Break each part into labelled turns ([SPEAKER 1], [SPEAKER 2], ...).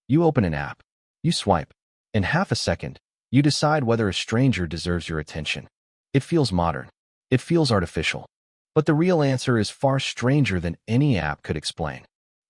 [SPEAKER 1] You open an app. You swipe. In half a second, you decide whether a stranger deserves your attention. It feels modern. It feels artificial. But the real answer is far stranger than any app could explain.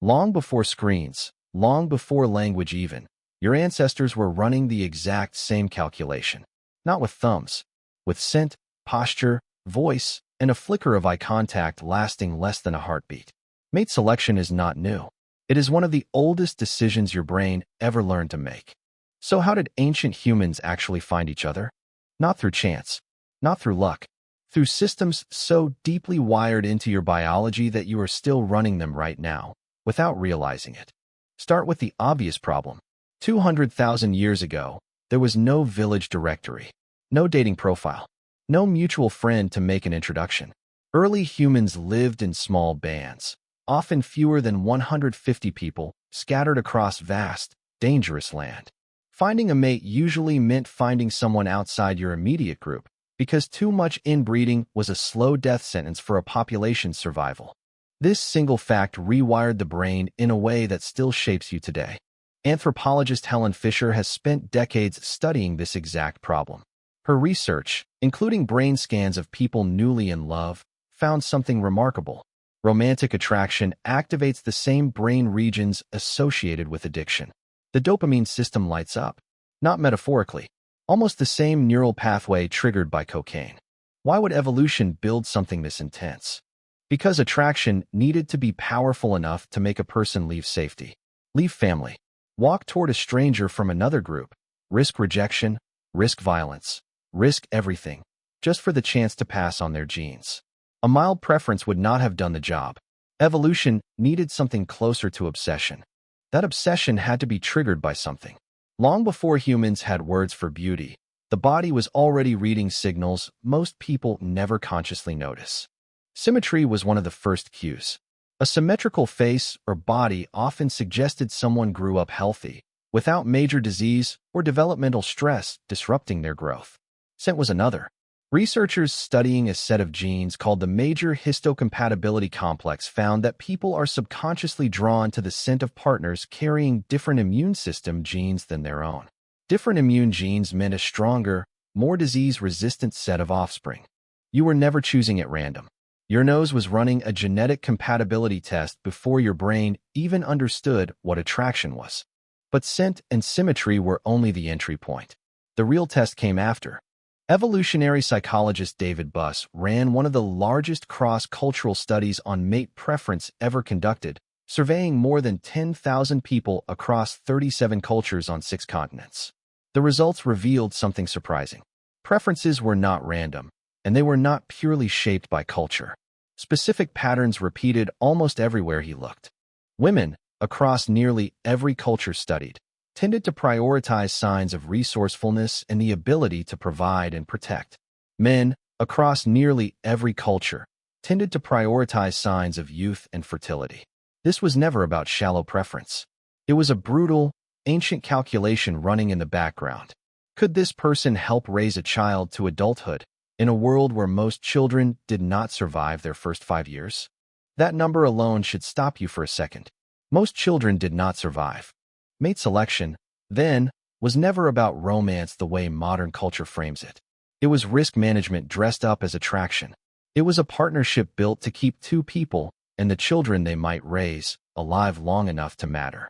[SPEAKER 1] Long before screens, long before language even, your ancestors were running the exact same calculation. Not with thumbs, with scent, posture, voice, and a flicker of eye contact lasting less than a heartbeat. Mate selection is not new. It is one of the oldest decisions your brain ever learned to make. So how did ancient humans actually find each other? Not through chance, not through luck, through systems so deeply wired into your biology that you are still running them right now, without realizing it. Start with the obvious problem. 200,000 years ago, there was no village directory, no dating profile, no mutual friend to make an introduction. Early humans lived in small bands, often fewer than 150 people, scattered across vast, dangerous land. Finding a mate usually meant finding someone outside your immediate group, because too much inbreeding was a slow death sentence for a population's survival. This single fact rewired the brain in a way that still shapes you today. Anthropologist Helen Fisher has spent decades studying this exact problem. Her research, including brain scans of people newly in love, found something remarkable. Romantic attraction activates the same brain regions associated with addiction. The dopamine system lights up, not metaphorically, almost the same neural pathway triggered by cocaine. Why would evolution build something this intense? Because attraction needed to be powerful enough to make a person leave safety, leave family, walk toward a stranger from another group, risk rejection, risk violence, risk everything, just for the chance to pass on their genes. A mild preference would not have done the job. Evolution needed something closer to obsession. That obsession had to be triggered by something. Long before humans had words for beauty, the body was already reading signals most people never consciously notice. Symmetry was one of the first cues. A symmetrical face or body often suggested someone grew up healthy, without major disease or developmental stress disrupting their growth. Scent was another. Researchers studying a set of genes called the major histocompatibility complex found that people are subconsciously drawn to the scent of partners carrying different immune system genes than their own. Different immune genes meant a stronger, more disease-resistant set of offspring. You were never choosing at random. Your nose was running a genetic compatibility test before your brain even understood what attraction was. But scent and symmetry were only the entry point. The real test came after. Evolutionary psychologist David Buss ran one of the largest cross-cultural studies on mate preference ever conducted, surveying more than 10,000 people across 37 cultures on 6 continents. The results revealed something surprising. Preferences were not random, and they were not purely shaped by culture. Specific patterns repeated almost everywhere he looked. Women, across nearly every culture studied, tended to prioritize signs of resourcefulness and the ability to provide and protect. Men, across nearly every culture, tended to prioritize signs of youth and fertility. This was never about shallow preference. It was a brutal, ancient calculation running in the background. Could this person help raise a child to adulthood in a world where most children did not survive their first 5 years? That number alone should stop you for a second. Most children did not survive. Mate selection, then, was never about romance the way modern culture frames it. It was risk management dressed up as attraction. It was a partnership built to keep 2 people, and the children they might raise, alive long enough to matter.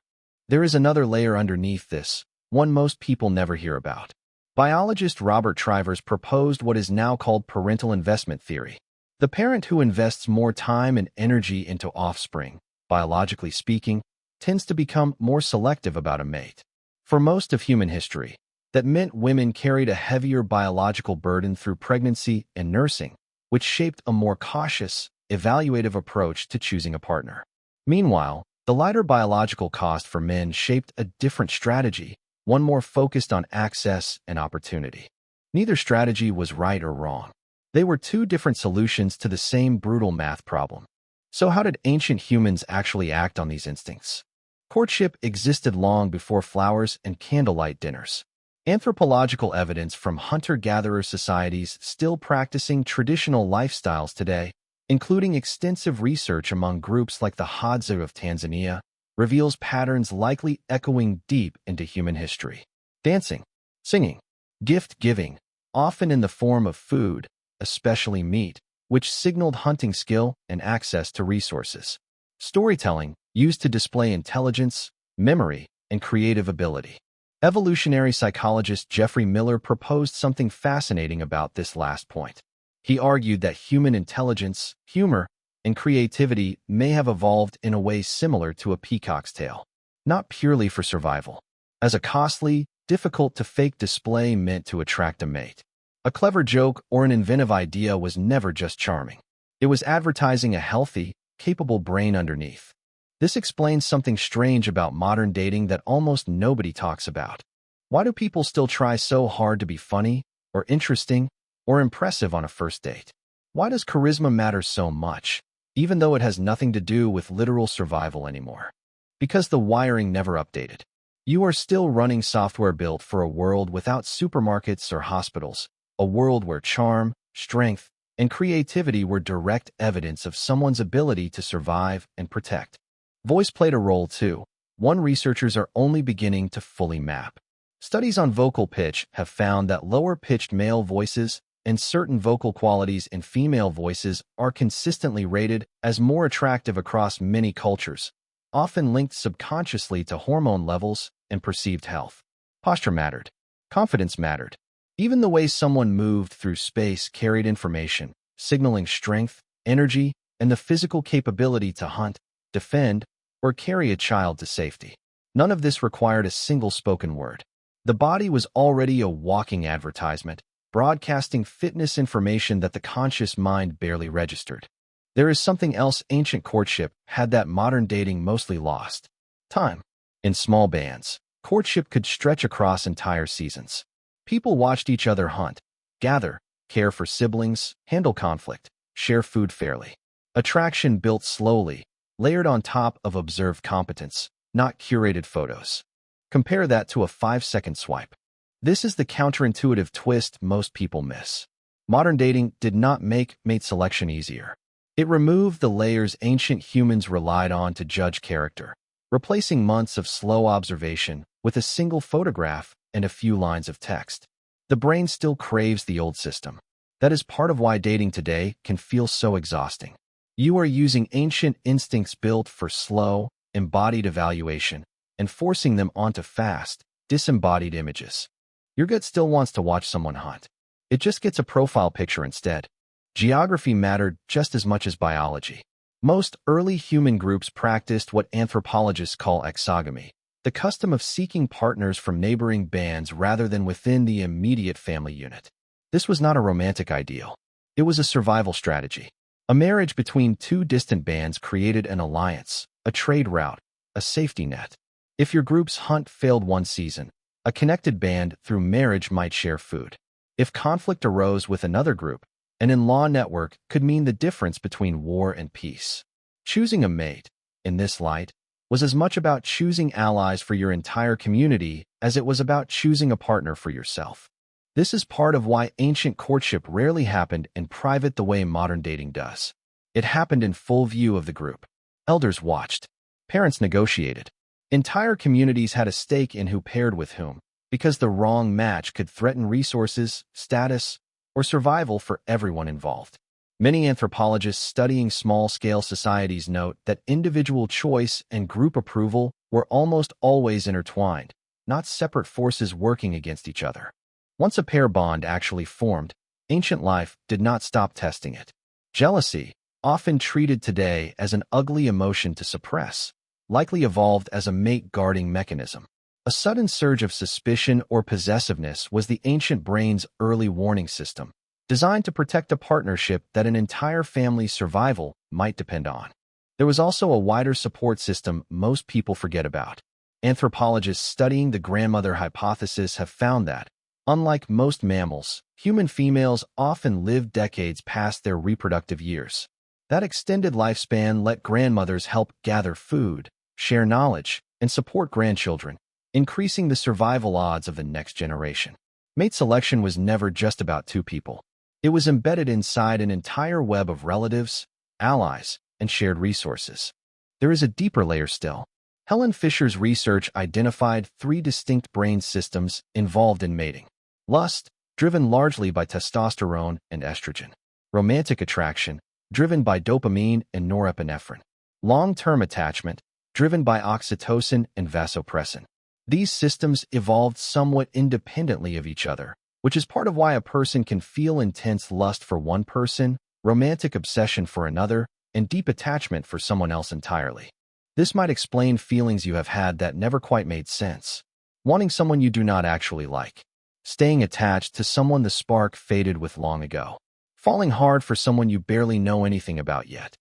[SPEAKER 1] There is another layer underneath this, one most people never hear about. Biologist Robert Trivers proposed what is now called parental investment theory. The parent who invests more time and energy into offspring, biologically speaking, tends to become more selective about a mate. For most of human history, that meant women carried a heavier biological burden through pregnancy and nursing, which shaped a more cautious, evaluative approach to choosing a partner. Meanwhile, the lighter biological cost for men shaped a different strategy, one more focused on access and opportunity. Neither strategy was right or wrong. They were 2 different solutions to the same brutal math problem. So how did ancient humans actually act on these instincts? Courtship existed long before flowers and candlelight dinners. Anthropological evidence from hunter-gatherer societies still practicing traditional lifestyles today, including extensive research among groups like the Hadza of Tanzania, reveals patterns likely echoing deep into human history. Dancing, singing, gift-giving, often in the form of food, especially meat, which signaled hunting skill and access to resources. Storytelling, used to display intelligence, memory, and creative ability. Evolutionary psychologist Jeffrey Miller proposed something fascinating about this last point. He argued that human intelligence, humor, and creativity may have evolved in a way similar to a peacock's tail, not purely for survival, as a costly, difficult-to-fake display meant to attract a mate. A clever joke or an inventive idea was never just charming. It was advertising a healthy, capable brain underneath. This explains something strange about modern dating that almost nobody talks about. Why do people still try so hard to be funny, or interesting, or impressive on a first date? Why does charisma matter so much, even though it has nothing to do with literal survival anymore? Because the wiring never updated. You are still running software built for a world without supermarkets or hospitals, a world where charm, strength, and creativity were direct evidence of someone's ability to survive and protect. Voice played a role too, one researchers are only beginning to fully map. Studies on vocal pitch have found that lower-pitched male voices and certain vocal qualities in female voices are consistently rated as more attractive across many cultures, often linked subconsciously to hormone levels and perceived health. Posture mattered. Confidence mattered. Even the way someone moved through space carried information, signaling strength, energy, and the physical capability to hunt, defend, or carry a child to safety. None of this required a single spoken word. The body was already a walking advertisement, broadcasting fitness information that the conscious mind barely registered. There is something else ancient courtship had that modern dating mostly lost. Time. In small bands, courtship could stretch across entire seasons. People watched each other hunt, gather, care for siblings, handle conflict, share food fairly. Attraction built slowly, layered on top of observed competence, not curated photos. Compare that to a 5-second swipe. This is the counterintuitive twist most people miss. Modern dating did not make mate selection easier. It removed the layers ancient humans relied on to judge character, replacing months of slow observation with a single photograph and a few lines of text. The brain still craves the old system. That is part of why dating today can feel so exhausting. You are using ancient instincts built for slow, embodied evaluation and forcing them onto fast, disembodied images. Your gut still wants to watch someone hunt. It just gets a profile picture instead. Geography mattered just as much as biology. Most early human groups practiced what anthropologists call exogamy, the custom of seeking partners from neighboring bands rather than within the immediate family unit. This was not a romantic ideal. It was a survival strategy. A marriage between two distant bands created an alliance, a trade route, a safety net. If your group's hunt failed one season, a connected band through marriage might share food. If conflict arose with another group, an in-law network could mean the difference between war and peace. Choosing a mate, in this light, was as much about choosing allies for your entire community as it was about choosing a partner for yourself. This is part of why ancient courtship rarely happened in private the way modern dating does. It happened in full view of the group. Elders watched. Parents negotiated. Entire communities had a stake in who paired with whom, because the wrong match could threaten resources, status, or survival for everyone involved. Many anthropologists studying small-scale societies note that individual choice and group approval were almost always intertwined, not separate forces working against each other. Once a pair bond actually formed, ancient life did not stop testing it. Jealousy, often treated today as an ugly emotion to suppress, likely evolved as a mate-guarding mechanism. A sudden surge of suspicion or possessiveness was the ancient brain's early warning system, designed to protect a partnership that an entire family's survival might depend on. There was also a wider support system most people forget about. Anthropologists studying the grandmother hypothesis have found that, unlike most mammals, human females often lived decades past their reproductive years. That extended lifespan let grandmothers help gather food, share knowledge, and support grandchildren, increasing the survival odds of the next generation. Mate selection was never just about two people. It was embedded inside an entire web of relatives, allies, and shared resources. There is a deeper layer still. Helen Fisher's research identified three distinct brain systems involved in mating. Lust, driven largely by testosterone and estrogen. Romantic attraction, driven by dopamine and norepinephrine. Long-term attachment, driven by oxytocin and vasopressin. These systems evolved somewhat independently of each other, which is part of why a person can feel intense lust for one person, romantic obsession for another, and deep attachment for someone else entirely. This might explain feelings you have had that never quite made sense. Wanting someone you do not actually like. Staying attached to someone the spark faded with long ago. Falling hard for someone you barely know anything about yet.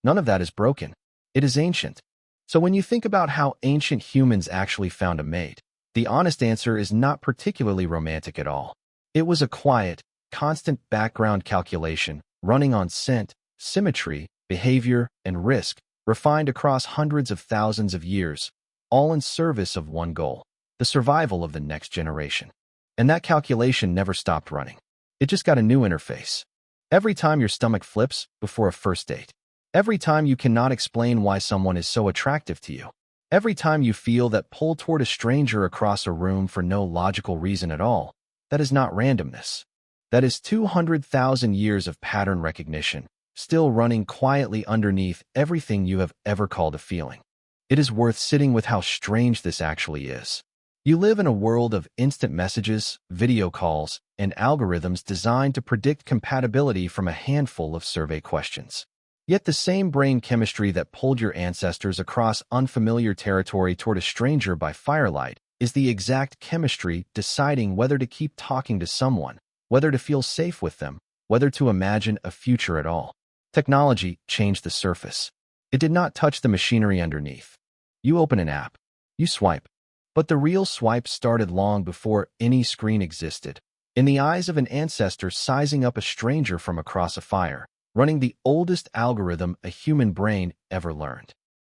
[SPEAKER 1] None of that is broken. It is ancient. So when you think about how ancient humans actually found a mate, the honest answer is not particularly romantic at all. It was a quiet, constant background calculation running on scent, symmetry, behavior, and risk, refined across hundreds of thousands of years, all in service of one goal, the survival of the next generation. And that calculation never stopped running. It just got a new interface. Every time your stomach flips before a first date. Every time you cannot explain why someone is so attractive to you. Every time you feel that pull toward a stranger across a room for no logical reason at all. That is not randomness. That is 200,000 years of pattern recognition, still running quietly underneath everything you have ever called a feeling. It is worth sitting with how strange this actually is. You live in a world of instant messages, video calls, and algorithms designed to predict compatibility from a handful of survey questions. Yet the same brain chemistry that pulled your ancestors across unfamiliar territory toward a stranger by firelight is the exact chemistry deciding whether to keep talking to someone, whether to feel safe with them, whether to imagine a future at all. Technology changed the surface. It did not touch the machinery underneath. You open an app. You swipe. But the real swipe started long before any screen existed. In the eyes of an ancestor sizing up a stranger from across a fire, running the oldest algorithm a human brain ever learned.